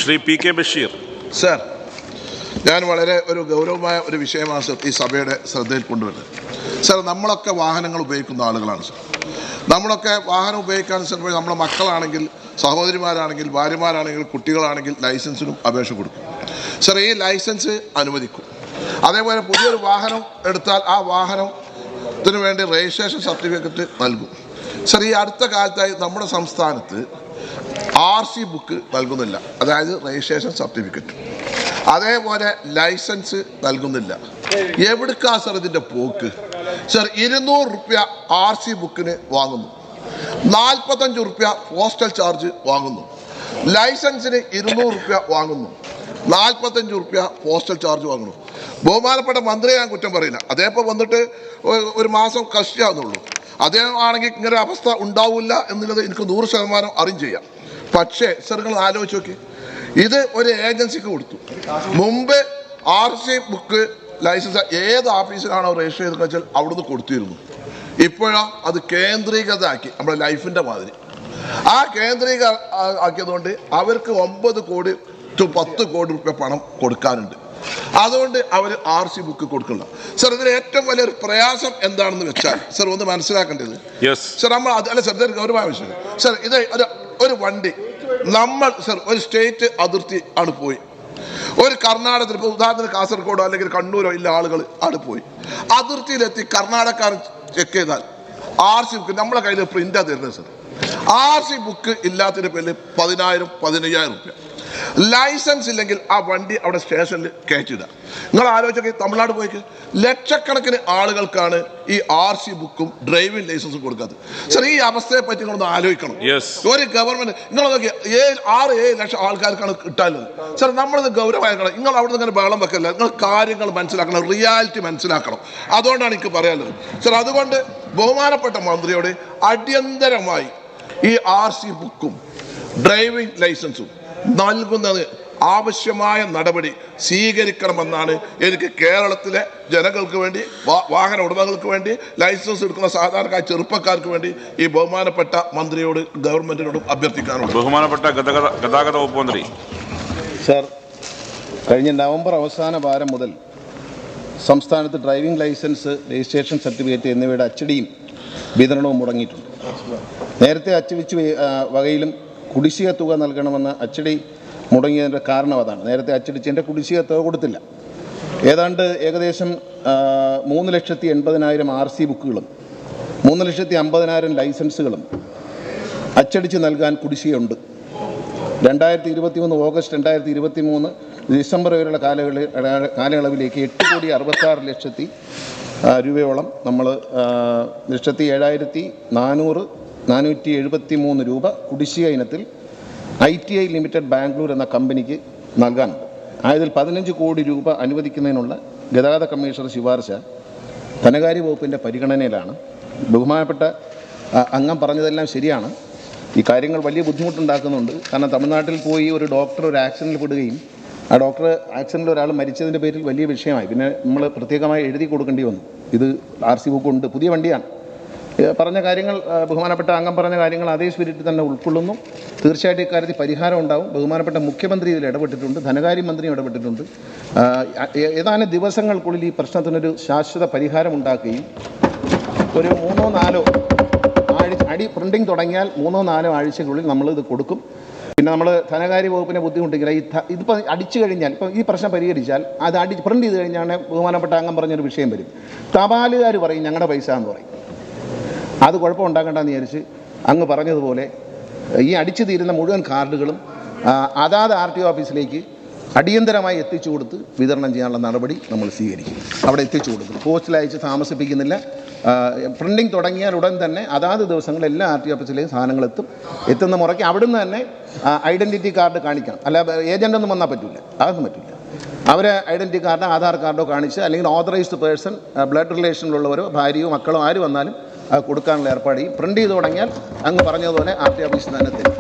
Shri P K Basheer. Sir, ഞാൻ വളരെ ഒരു ഗൗരവമായ ഒരു വിഷയമാണ് സർ ഈ സഭയുടെ ശ്രദ്ധയിൽ കൊണ്ടുവരുന്നത്. സർ, നമ്മളൊക്കെ വാഹനങ്ങൾ ഉപയോഗിക്കുന്ന ആളുകളാണ് സർ. നമ്മളൊക്കെ വാഹനം ഉപയോഗിക്കാൻ സർ നമ്മുടെ മക്കളാണെങ്കിൽ, സഹോദരിമാരാണെങ്കിൽ, ഭാര്യമാരാണെങ്കിൽ, കുട്ടികളാണെങ്കിൽ ലൈസൻസിനും അപേക്ഷ കൊടുക്കും. സർ, ഈ ലൈസൻസ് അനുവദിക്കും. അതേപോലെ പുതിയൊരു വാഹനം എടുത്താൽ ആ വാഹനത്തിന് വേണ്ടി രജിസ്ട്രേഷൻ സർട്ടിഫിക്കറ്റ് നൽകും. സർ, ഈ അടുത്ത കാലത്തായി നമ്മുടെ സംസ്ഥാനത്ത് RC ബുക്ക് നൽകുന്നില്ല, അതായത് രജിസ്ട്രേഷൻ സർട്ടിഫിക്കറ്റ്. അതേപോലെ ലൈസൻസ് നൽകുന്നില്ല. എവിടേക്കാ സർ ഇതിൻ്റെ പോക്ക്? സർ, 200 രൂപ RC ബുക്കിന് വാങ്ങുന്നു, 45 രൂപ പോസ്റ്റൽ ചാർജ് വാങ്ങുന്നു. ലൈസൻസിന് 200 രൂപ വാങ്ങുന്നു, 45 രൂപ പോസ്റ്റൽ ചാർജ് വാങ്ങുന്നു. ബഹുമാനപ്പെട്ട മന്ത്രിയെ ഞാൻ കുറ്റം പറയില്ല, അദ്ദേഹം വന്നിട്ട് ഒരു മാസം കഷ്ടിയാവുന്നുള്ളൂ. അദ്ദേഹം ആണെങ്കിൽ ഇങ്ങനെ അവസ്ഥ ഉണ്ടാവില്ല എന്നുള്ളത് എനിക്ക് 100% അറിയും ചെയ്യാം. പക്ഷേ സർ, നിങ്ങൾ ആലോചിച്ച് നോക്കി, ഇത് ഒരു ഏജൻസിക്ക് കൊടുത്തു. മുമ്പ് RC ബുക്ക് ലൈസൻസ് ഏത് ഓഫീസിലാണോ രജിസ്റ്റർ ചെയ്തെന്ന് വെച്ചാൽ അവിടുന്ന് കൊടുത്തിരുന്നു. ഇപ്പോഴാ അത് കേന്ദ്രീകൃതമാക്കി, നമ്മുടെ ലൈഫിൻ്റെ മാതിരി. ആ കേന്ദ്രീകൃത ആക്കിയതുകൊണ്ട് അവർക്ക് 9 കോടി to 10 കോടി രൂപ പണം കൊടുക്കാനുണ്ട്. അതുകൊണ്ട് അവർ RC ബുക്ക് കൊടുക്കില്ല. സർ, ഇതിൽ ഏറ്റവും വലിയൊരു പ്രയാസം എന്താണെന്ന് വെച്ചാൽ സർ ഒന്ന് മനസ്സിലാക്കേണ്ടത്, സർ നമ്മൾ അല്ല സർ, ഇതൊരു ഗൗരവമായ വിഷയം. സർ, ഇത് ഒരു വണ്ടി നമ്മൾ സർ ഒരു സ്റ്റേറ്റ് അതിർത്തി ആണ് പോയി, ഒരു കർണാടകത്തിൽ, ഇപ്പോൾ ഉദാഹരണത്തിന് കാസർഗോഡോ അല്ലെങ്കിൽ കണ്ണൂരോ ഇല്ല ആളുകൾ ആണ് പോയി, അതിർത്തിയിലെത്തി കർണാടകക്കാരൻ ചെക്ക് ചെയ്താൽ RC ബുക്ക് നമ്മളെ കയ്യിൽ പ്രിൻ്റാണ് തരുന്നത് സർ. RC ബുക്ക് ഇല്ലാത്തതിൻ്റെ പേരിൽ 10,000 15,000 രൂപ. ലൈസൻസ് ഇല്ലെങ്കിൽ ആ വണ്ടി അവിടെ സ്റ്റേഷനിൽ കയറ്റിയിടുക. നിങ്ങൾ ആലോചിച്ചൊക്കെ തമിഴ്നാട് പോയിക്ക് ലക്ഷക്കണക്കിന് ആളുകൾക്കാണ് ഈ RC ബുക്കും ഡ്രൈവിംഗ് ലൈസൻസും കൊടുക്കാത്തത്. സർ, ഈ അവസ്ഥയെ പറ്റി നിങ്ങളൊന്ന് ആലോചിക്കണം. ഒരു ഗവൺമെന്റ് നിങ്ങൾ നോക്കി 6-7 ലക്ഷം ആൾക്കാർക്കാണ് കിട്ടാനുള്ളത്. സർ, നമ്മളിത് ഗൗരവമാക്കണം. നിങ്ങൾ അവിടെ നിന്ന് ഇങ്ങനെ ബഹളം വെക്കല്ല, നിങ്ങൾ കാര്യങ്ങൾ മനസ്സിലാക്കണം, റിയാലിറ്റി മനസ്സിലാക്കണം. അതുകൊണ്ടാണ് എനിക്ക് പറയാനുള്ളത്. സർ, അതുകൊണ്ട് ബഹുമാനപ്പെട്ട മന്ത്രിയോട് അടിയന്തരമായി ഈ RC ബുക്കും ഡ്രൈവിംഗ് ലൈസൻസും നൽകുന്നത് ആവശ്യമായ നടപടി സ്വീകരിക്കണമെന്നാണ് എനിക്ക് കേരളത്തിലെ ജനങ്ങൾക്ക് വേണ്ടി, വാഹന ഉടമകൾക്ക് വേണ്ടി, ലൈസൻസ് എടുക്കുന്ന സാധാരണക്കാർ ചെറുപ്പക്കാർക്ക് വേണ്ടി ഈ ബഹുമാനപ്പെട്ട മന്ത്രിയോട് ഗവൺമെന്റിനോടും അഭ്യർത്ഥിക്കാനുണ്ട്. ബഹുമാനപ്പെട്ട ഗതാഗത വകുപ്പ് മന്ത്രി. സർ, കഴിഞ്ഞ നവംബർ അവസാന വാരം മുതൽ സംസ്ഥാനത്ത് ഡ്രൈവിംഗ് ലൈസൻസ്, രജിസ്ട്രേഷൻ സർട്ടിഫിക്കറ്റ് എന്നിവയുടെ അച്ചടിയും വിതരണവും മുടങ്ങിയിട്ടുണ്ട്. നേരത്തെ അച്ചടിച്ച വകയിലും കുടിശ്ശിക തുക നൽകണമെന്ന് അച്ചടി മുടങ്ങിയതിൻ്റെ കാരണം അതാണ്. നേരത്തെ അച്ചടിച്ചതിൻ്റെ കുടിശ്ശിക തുക കൊടുത്തില്ല. ഏകദേശം 3,80,000 RC ബുക്കുകളും 3,50,000 ലൈസൻസുകളും അച്ചടിച്ച് നൽകാൻ കുടിശ്ശികയുണ്ട്. 2023 ഓഗസ്റ്റ് 2023 ഡിസംബർ വരെയുള്ള കാലയളവിലേക്ക് 8,66,00,000 രൂപയോളം നമ്മൾ 1,07,473 രൂപ കുടിശ്ശിക ഇനത്തിൽ ITI ലിമിറ്റഡ് ബാംഗ്ലൂർ എന്ന കമ്പനിക്ക് നൽകാനുണ്ട്. ആയതിൽ 15 കോടി രൂപ അനുവദിക്കുന്നതിനുള്ള ഗതാഗത കമ്മീഷണർ ശുപാർശ ധനകാര്യ വകുപ്പിൻ്റെ പരിഗണനയിലാണ്. ബഹുമാനപ്പെട്ട അംഗം പറഞ്ഞതെല്ലാം ശരിയാണ്. ഈ കാര്യങ്ങൾ വലിയ ബുദ്ധിമുട്ടുണ്ടാക്കുന്നുണ്ട്. കാരണം തമിഴ്നാട്ടിൽ പോയി ഒരു ഡോക്ടർ ഒരു ആക്സിഡൻറ്റിൽ പെടുകയും ആ ഡോക്ടർ ആക്സിഡൻറ്റിൽ ഒരാൾ മരിച്ചതിൻ്റെ പേരിൽ വലിയ വിഷയമായി. പിന്നെ നമ്മൾ പ്രത്യേകമായി എഴുതി കൊടുക്കേണ്ടി വന്നു. ഇത് RC ബുക്ക് ഉണ്ട്, പുതിയ വണ്ടിയാണ്. പറഞ്ഞ കാര്യങ്ങൾ, ബഹുമാനപ്പെട്ട അംഗം പറഞ്ഞ കാര്യങ്ങൾ അതേ സ്പിരിറ്റിൽ തന്നെ ഉൾക്കൊള്ളുന്നു. തീർച്ചയായിട്ടും ഇക്കാര്യത്തിൽ പരിഹാരം ഉണ്ടാവും. ബഹുമാനപ്പെട്ട മുഖ്യമന്ത്രി ഇതിൽ ഇടപെട്ടിട്ടുണ്ട്, ധനകാര്യമന്ത്രിയും ഇടപെട്ടിട്ടുണ്ട്. ഏതാനും ദിവസങ്ങൾക്കുള്ളിൽ ഈ പ്രശ്നത്തിനൊരു ശാശ്വത പരിഹാരം ഉണ്ടാക്കുകയും ഒരു 3-4 പ്രിൻറ്റിങ് തുടങ്ങിയാൽ 3-4 ആഴ്ചക്കുള്ളിൽ നമ്മളിത് കൊടുക്കും. പിന്നെ നമ്മൾ ധനകാര്യ വകുപ്പിനെ ബുദ്ധിമുട്ടിക്കില്ല. ഇതിപ്പോൾ അടിച്ചു കഴിഞ്ഞാൽ, ഇപ്പോൾ ഈ പ്രശ്നം പരിഹരിച്ചാൽ അത് പ്രിൻറ്റ് ചെയ്ത് കഴിഞ്ഞാൽ ബഹുമാനപ്പെട്ട അംഗം പറഞ്ഞൊരു വിഷയം വരും. തപാലുകാർ പറയും ഞങ്ങളുടെ പൈസ എന്ന് പറയും. അത് കുഴപ്പമുണ്ടാക്കണ്ടെന്ന് വിചാരിച്ച് അങ്ങ് പറഞ്ഞതുപോലെ ഈ അടിച്ചു തീരുന്ന മുഴുവൻ കാർഡുകളും അതാത് RTO ഓഫീസിലേക്ക് അടിയന്തരമായി എത്തിച്ചു കൊടുത്ത് വിതരണം ചെയ്യാനുള്ള നടപടി നമ്മൾ സ്വീകരിക്കും. അവിടെ എത്തിച്ചു കൊടുക്കും, പോസ്റ്റിൽ അയച്ച് താമസിപ്പിക്കുന്നില്ല. പ്രിൻറ്റിങ് തുടങ്ങിയാൽ ഉടൻ തന്നെ അതാത് ദിവസങ്ങളിൽ എല്ലാ RTO ഓഫീസിലെയും സാധനങ്ങൾ എത്തുന്ന മുറയ്ക്ക് അവിടുന്ന് തന്നെ ഐഡൻറ്റിറ്റി കാർഡ് കാണിക്കണം. അല്ല ഏജൻ്റൊന്നും വന്നാൽ പറ്റില്ല, അതൊന്നും പറ്റില്ല. അവർ ഐഡൻറ്റിറ്റി കാർഡോ ആധാർ കാർഡോ കാണിച്ച്, അല്ലെങ്കിൽ ഓതറൈസ്ഡ് പേഴ്സൺ, ബ്ലഡ് റിലേഷനിലുള്ളവരോ ഭാര്യയോ മക്കളോ ആര് വന്നാലും അത് കൊടുക്കാനുള്ള ഏർപ്പാട് ചെയ്യും. പ്രിൻറ്റ് ചെയ്ത് തുടങ്ങിയാൽ അങ്ങ് പറഞ്ഞതുപോലെ RTO ഓഫീസിൽ തന്നെ തരും.